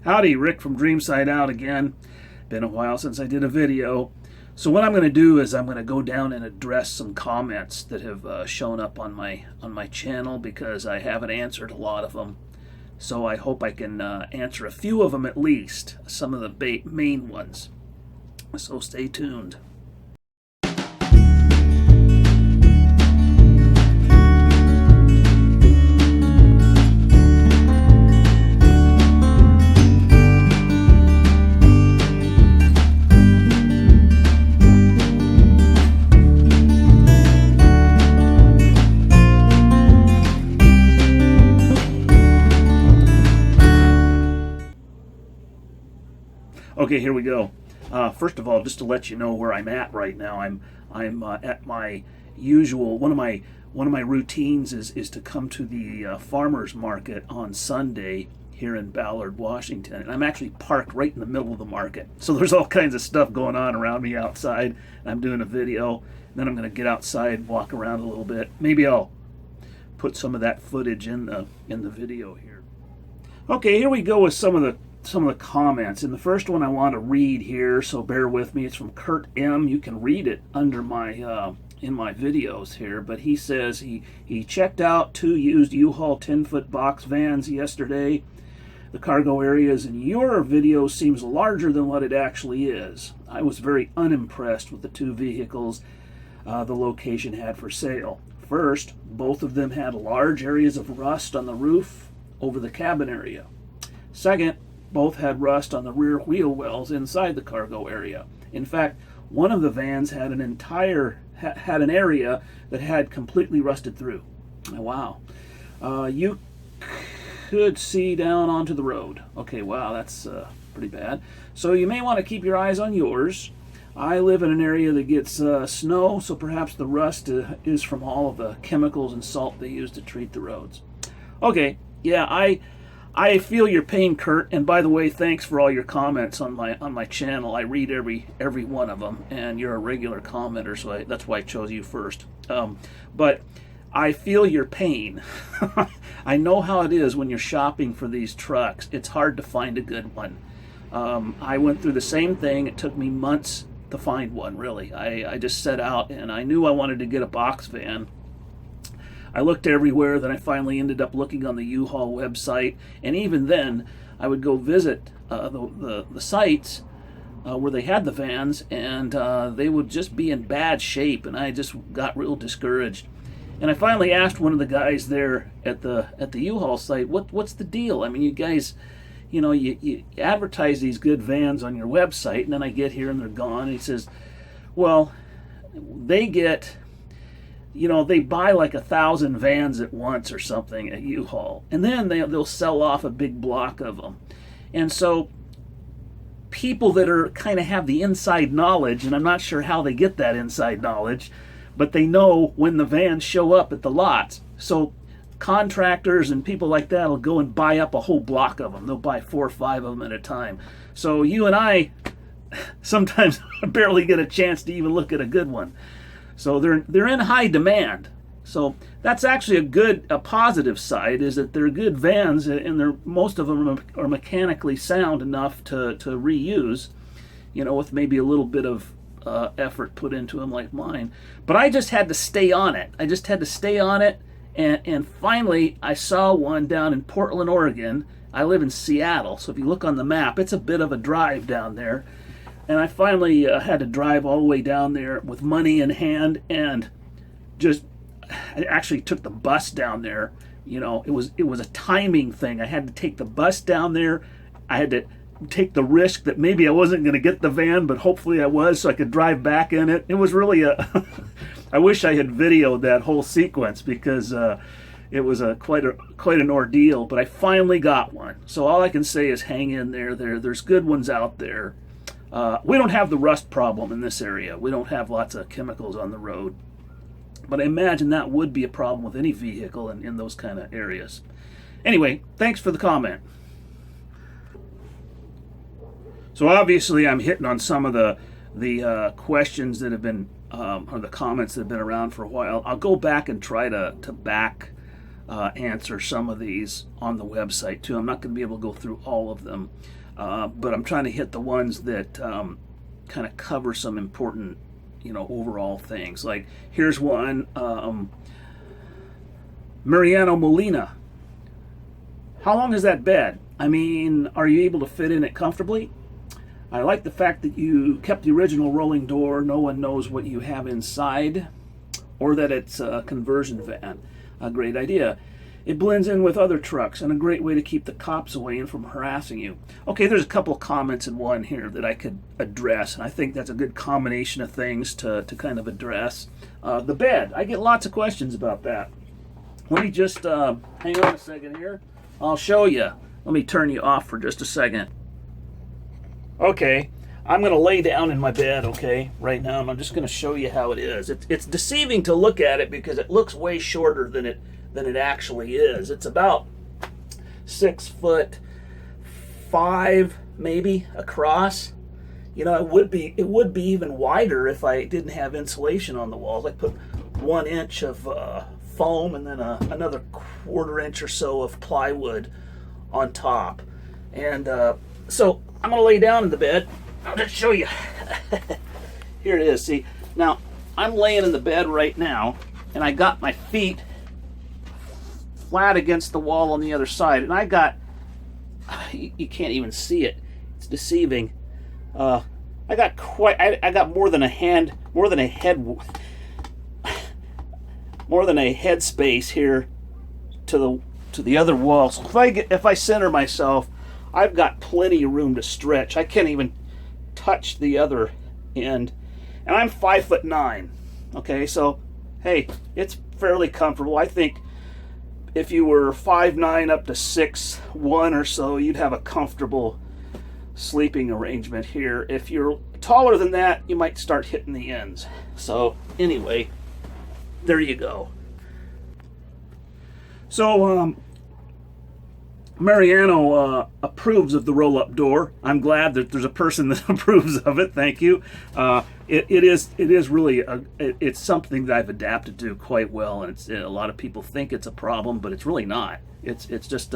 Howdy, Rick from DreamSideOut again. Been a while since I did a video. So what I'm going to do is I'm going to go down and address some comments that have shown up on my channel because I haven't answered a lot of them. So I hope I can answer a few of them at least, some of the main ones. So stay tuned. Okay, here we go. First of all, just to let you know where I'm at right now, I'm at my usual one of my routines is to come to the farmers market on Sunday here in Ballard, Washington, and I'm actually parked right in the middle of the market. So there's all kinds of stuff going on around me outside. I'm doing a video, and then I'm going to get outside, walk around a little bit. Maybe I'll put some of that footage in the video here. Okay, here we go with some of the comments. And the first one I want to read here, so bear with me. It's from Kurt M. You can read it under my in my videos here, but he says he checked out 2 used U-Haul 10-foot box vans yesterday. The cargo areas in your video seems larger than what it actually is. I was very unimpressed with the 2 vehicles the location had for sale. First, both of them had large areas of rust on the roof over the cabin area. Second, both had rust on the rear wheel wells inside the cargo area. In fact, one of the vans had an area that had completely rusted through. Wow. You could see down onto the road. Okay, wow, that's pretty bad. So you may want to keep your eyes on yours. I live in an area that gets snow, so perhaps the rust is from all of the chemicals and salt they use to treat the roads. Okay, yeah, I feel your pain, Kurt, and by the way, thanks for all your comments on my channel. I read every one of them, and you're a regular commenter, so that's why I chose you first. But I feel your pain. I know how it is when you're shopping for these trucks. It's hard to find a good one. I went through the same thing. It took me months to find one, really. I just set out, and I knew I wanted to get a box van. I looked everywhere, then I finally ended up looking on the U-Haul website, and even then, I would go visit the sites where they had the vans, and they would just be in bad shape, and I just got real discouraged. And I finally asked one of the guys there at the U-Haul site, what's the deal? I mean, you guys, you advertise these good vans on your website, and then I get here and they're gone. And he says, well, they get... they buy like 1,000 vans at once or something at U-Haul, and then they'll sell off a big block of them. And so people that are kind of have the inside knowledge, and I'm not sure how they get that inside knowledge, but they know when the vans show up at the lots. So contractors and people like that will go and buy up a whole block of them. They'll buy 4 or 5 of them at a time. So you and I sometimes barely get a chance to even look at a good one. So they're in high demand. So that's actually a positive side, is that they're good vans, and most of them are mechanically sound enough to reuse, with maybe a little bit of effort put into them like mine. But I just had to stay on it. And finally I saw one down in Portland, Oregon. I live in Seattle, so if you look on the map, it's a bit of a drive down there. And I finally had to drive all the way down there with money in hand, and I actually took the bus down there. It was a timing thing. I had to take the bus down there. I had to take the risk that maybe I wasn't going to get the van, but hopefully I was, so I could drive back in it. It was really I wish I had videoed that whole sequence, because it was quite an ordeal. But I finally got one. So all I can say is hang in there. There's good ones out there. We don't have the rust problem in this area. We don't have lots of chemicals on the road. But I imagine that would be a problem with any vehicle in those kind of areas. Anyway, thanks for the comment. So obviously I'm hitting on some of the questions that have been, or the comments that have been around for a while. I'll go back and try to back answer some of these on the website too. I'm not going to be able to go through all of them, but I'm trying to hit the ones that kind of cover some important, overall things. Like here's one, Mariano Molina. How long is that bed? I mean, are you able to fit in it comfortably? I like the fact that you kept the original rolling door. No one knows what you have inside, or that it's a conversion van. A great idea. It blends in with other trucks and a great way to keep the cops away and from harassing you. Okay, there's a couple of comments in one here that I could address, and I think that's a good combination of things to kind of address. The bed. I get lots of questions about that. Let me just hang on a second here. I'll show you. Let me turn you off for just a second. Okay, I'm going to lay down in my bed, okay, right now, and I'm just going to show you how it is. It's deceiving to look at it because it looks way shorter than it actually is. It's about 6'5" maybe across. It would be even wider if I didn't have insulation on the walls. I put 1 inch of foam and then another 1/4 inch or so of plywood on top. And so I'm going to lay down in the bed. I'll just show you. Here it is. See, now I'm laying in the bed right now, and I got my feet flat against the wall on the other side, and I got, you can't even see it. It's deceiving. I got more than a head space here to the other wall. So if I center myself, I've got plenty of room to stretch. I can't even touch the other end, and I'm 5'9". Okay, so hey, it's fairly comfortable. I think if you were 5'9" up to 6'1" or so, you'd have a comfortable sleeping arrangement here. If you're taller than that, you might start hitting the ends. So anyway, there you go. So Mariano approves of the roll-up door. I'm glad that there's a person that approves of it. Thank you. It is really it's something that I've adapted to quite well, and a lot of people think it's a problem, but it's really not. It's just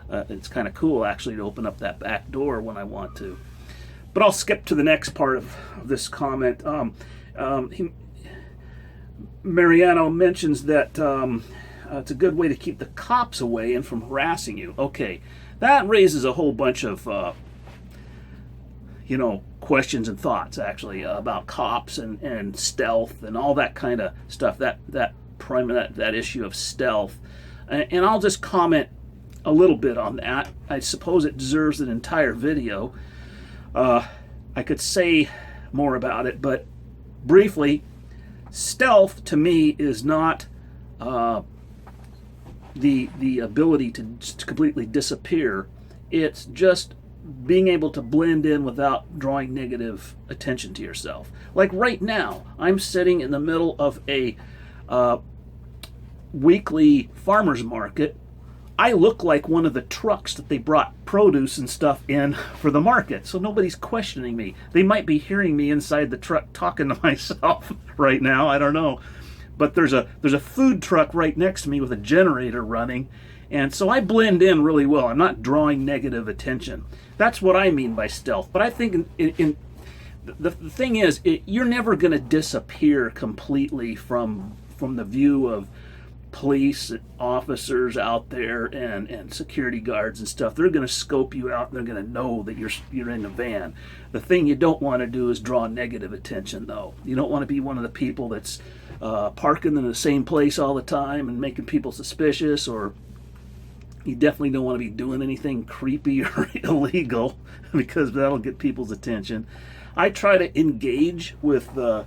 it's kind of cool actually to open up that back door when I want to. But I'll skip to the next part of this comment. Mariano mentions that it's a good way to keep the cops away and from harassing you. Okay, that raises a whole bunch of questions and thoughts actually about cops and stealth and all that kind of stuff. That issue of stealth, and I'll just comment a little bit on that. I suppose it deserves an entire video. I could say more about it, but briefly, stealth to me is not the ability to completely disappear. It's just being able to blend in without drawing negative attention to yourself. Like right now, I'm sitting in the middle of a weekly farmers market. I look like one of the trucks that they brought produce and stuff in for the market, so nobody's questioning me. They might be hearing me inside the truck talking to myself right now, I don't know. But there's a food truck right next to me with a generator running, and so I blend in really well. I'm not drawing negative attention. That's what I mean by stealth. But I think the thing is, you're never going to disappear completely from the view of police officers out there and security guards and stuff. They're going to scope you out, and they're going to know that you're in a van. The thing you don't want to do is draw negative attention, though. You don't want to be one of the people that's parking in the same place all the time and making people suspicious, or you definitely don't want to be doing anything creepy or illegal, because that'll get people's attention. I try to engage with the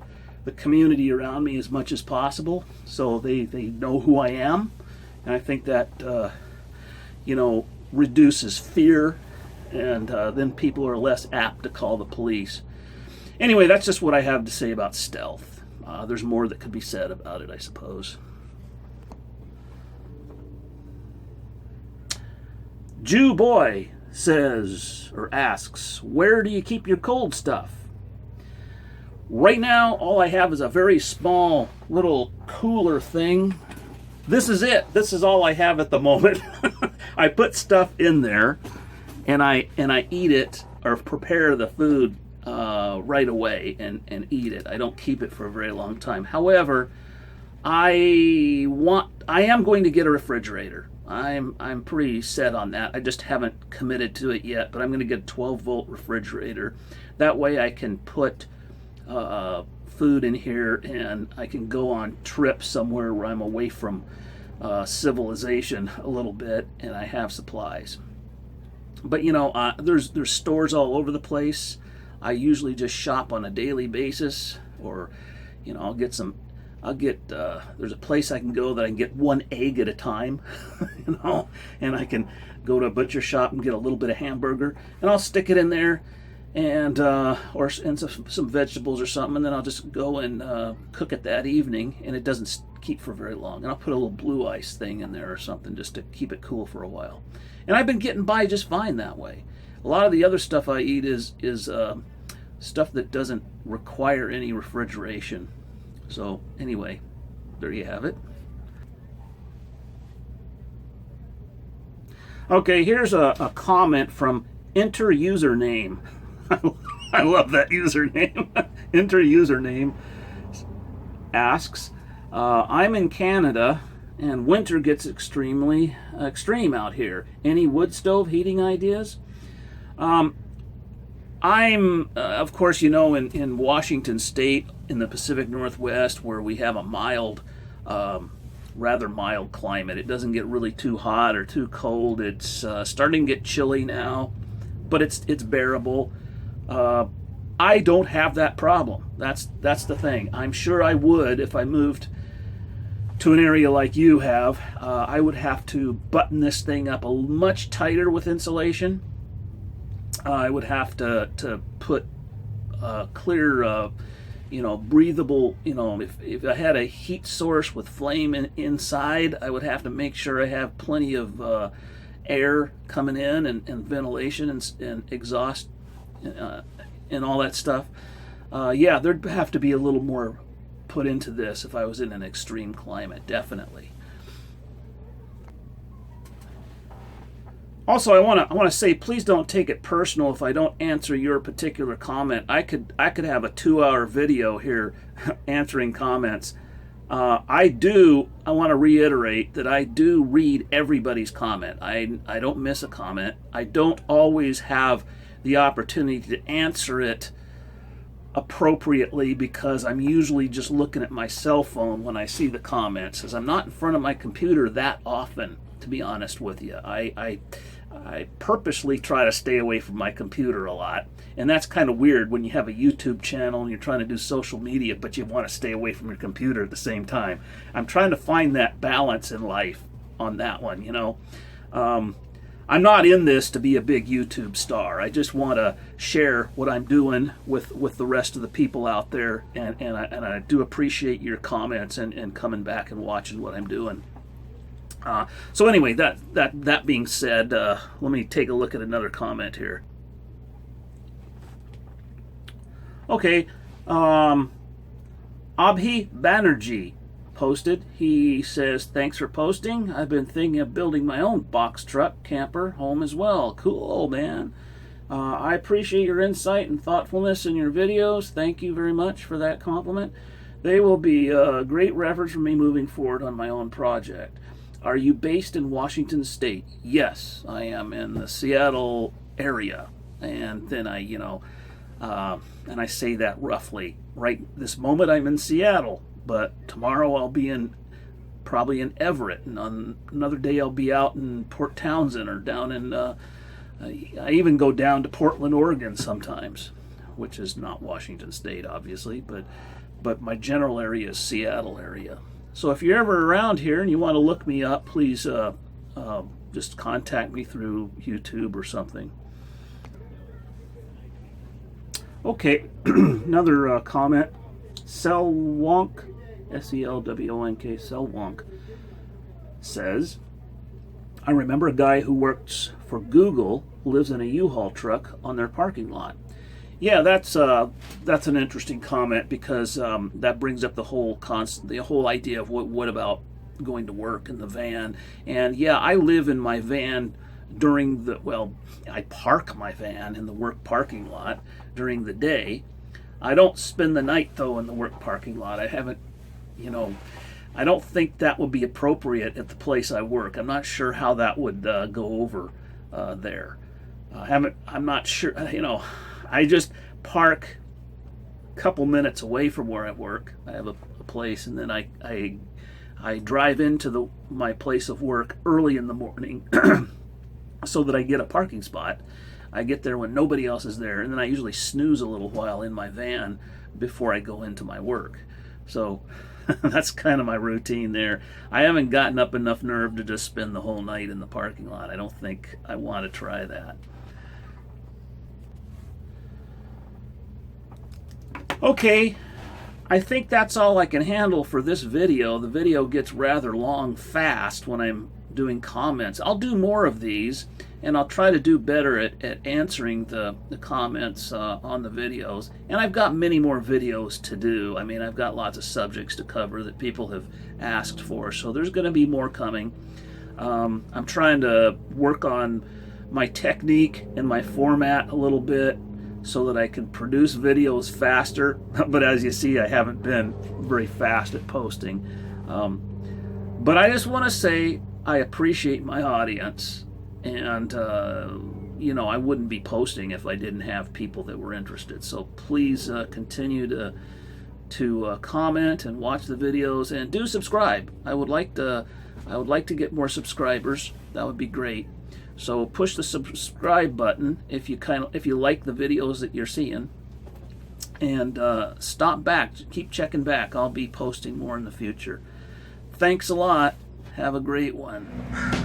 community around me as much as possible, so they know who I am, and I think that reduces fear, and then people are less apt to call the police. Anyway, that's just what I have to say about stealth. There's more that could be said about it, I suppose. Jewboy says, or asks, where do you keep your cold stuff? Right now, all I have is a very small little cooler thing this is it. This is all I have at the moment. I put stuff in there, and I eat it or prepare the food right away and eat it. I don't keep it for a very long time. However, I am going to get a refrigerator. I'm pretty set on that. I just haven't committed to it yet, but I'm going to get a 12-volt refrigerator. That way I can put food in here, and I can go on trips somewhere where I'm away from civilization a little bit, and I have supplies. But you know, there's stores all over the place. I usually just shop on a daily basis, or you know, I'll get there's a place I can go that I can get one egg at a time, you know, and I can go to a butcher shop and get a little bit of hamburger, and I'll stick it in there, and some vegetables or something, and then I'll just go and cook it that evening, and it doesn't keep for very long. And I'll put a little blue ice thing in there or something just to keep it cool for a while. And I've been getting by just fine that way. A lot of the other stuff I eat is stuff that doesn't require any refrigeration. So anyway, there you have it. Okay, here's a comment from Enter Username. I love that username. Enter Username asks, I'm in Canada and winter gets extremely extreme out here. Any wood stove heating ideas? I'm, of course, you know, in Washington State, in the Pacific Northwest, where we have a mild, rather mild climate. It doesn't get really too hot or too cold. It's starting to get chilly now, but it's bearable. I don't have that problem. That's the thing. I'm sure I would if I moved to an area like you have. I would have to button this thing up much tighter with insulation. I would have to put clear, breathable, if I had a heat source with flame inside, I would have to make sure I have plenty of air coming in and ventilation and exhaust and all that stuff. Yeah, there'd have to be a little more put into this if I was in an extreme climate, definitely. Also, I want to say, please don't take it personal if I don't answer your particular comment. I could have a 2-hour video here answering comments. I want to reiterate that I do read everybody's comment. I don't miss a comment. I don't always have the opportunity to answer it appropriately because I'm usually just looking at my cell phone when I see the comments, as I'm not in front of my computer that often, to be honest with you. I purposely try to stay away from my computer a lot, and that's kind of weird when you have a YouTube channel and you're trying to do social media, but you want to stay away from your computer at the same time. I'm trying to find that balance in life on that one, you know. I'm not in this to be a big YouTube star. I just want to share what I'm doing with the rest of the people out there, and I do appreciate your comments and coming back and watching what I'm doing. So anyway, that being said, let me take a look at another comment here. Okay, Abdi Banerjee posted. He says, thanks for posting. I've been thinking of building my own box truck camper home as well. Cool, man. I appreciate your insight and thoughtfulness in your videos. Thank you very much for that compliment. They will be a great reference for me moving forward on my own project. Are you based in Washington State? Yes, I am in the Seattle area. And then and I say that roughly. Right this moment I'm in Seattle, but tomorrow I'll be probably in Everett, and on another day I'll be out in Port Townsend or down in, I even go down to Portland, Oregon sometimes, which is not Washington State, obviously, but my general area is Seattle area. So if you're ever around here and you want to look me up, please just contact me through YouTube or something. Okay, another comment. Wonk, Selwonk, Wonk, says, I remember a guy who works for Google who lives in a U-Haul truck on their parking lot. Yeah, that's an interesting comment because that brings up the whole idea of what about going to work in the van. And yeah, I live in my van during the, well, I park my van in the work parking lot during the day. I don't spend the night though in the work parking lot. I haven't, you know, I don't think that would be appropriate at the place I work. I'm not sure how that would go over there. I'm not sure, you know, I just park a couple minutes away from where I work. I have a place, and then I drive into my place of work early in the morning so that I get a parking spot. I get there when nobody else is there, and then I usually snooze a little while in my van before I go into my work. So that's kind of my routine there. I haven't gotten up enough nerve to just spend the whole night in the parking lot. I don't think I want to try that. Okay, I think that's all I can handle for this video. The video gets rather long fast when I'm doing comments. I'll do more of these, and I'll try to do better at answering the comments on the videos. And I've got many more videos to do. I mean, I've got lots of subjects to cover that people have asked for, so there's going to be more coming. I'm trying to work on my technique and my format a little bit so that I can produce videos faster. But as you see, I haven't been very fast at posting. But I just want to say I appreciate my audience, and you know, I wouldn't be posting if I didn't have people that were interested. So please continue to comment and watch the videos, and do subscribe. I would like to get more subscribers. That would be great. So push the subscribe button if you like the videos that you're seeing, and stop back, keep checking back. I'll be posting more in the future. Thanks a lot. Have a great one.